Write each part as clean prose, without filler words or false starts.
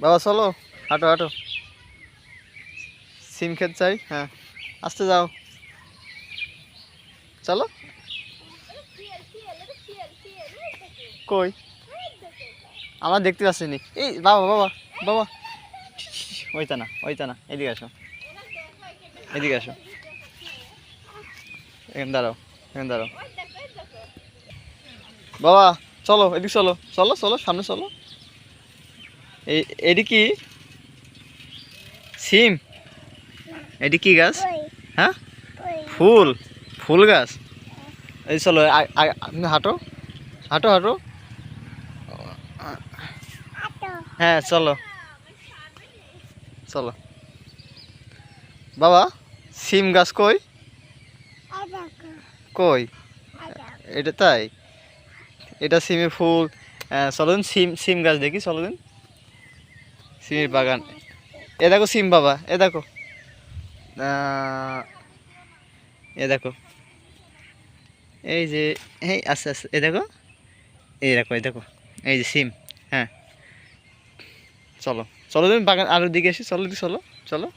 বাবা চলো, হাঁটো হাঁটো। সিম খেতে চাই, হ্যাঁ আসতে যাও, চলো। কই আমরা দেখতে পাচ্ছি নি। এই বাবা বাবা বাবা, ওইটা না ওইটা না, এদিকে আসো, এদিকে আসো, এখানে দাঁড়াও, এখানে দাঁড়াও। বাবা চলো, এদিকে চলো, চলো চলো সামনে চলো। এই এটি কি সিম? এটি কি গাছ? হ্যাঁ ফুল, ফুল গাছ। এই চলো হাঁটো হাঁটো হাঁটো, হ্যাঁ চলো চলো। বাবা সিম গাছ কই? কই এটা তাই, এটা সিমের ফুল। চলো দিন সিম, সিম গাছ দেখি, চলো দিন সিমের বাগান। এ দেখো সিম বাবা, এ দেখো, এ দেখো, এই যে, এই আস্তে আস্তে, এ দেখো, এই দেখো, এই দেখো, এই যে সিম। হ্যাঁ চলো চলো দিন বাগান আলোর দিকে এসে, চলো দিকে চলো, চলো।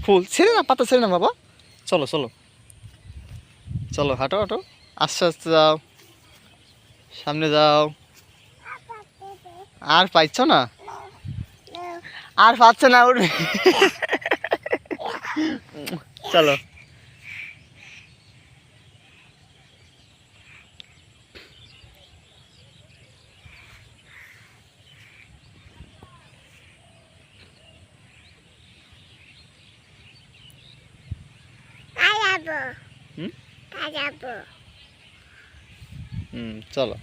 ফুল ছেড়ে না, পাতা ছেড়ে না বাবা, চলো চলো চলো, হাঁটো হাঁটো, আস্তে আস্তে যাও, সামনে যাও। আর পাইছ না, আর পাচ্ছ না উঠবে। চলো চলো।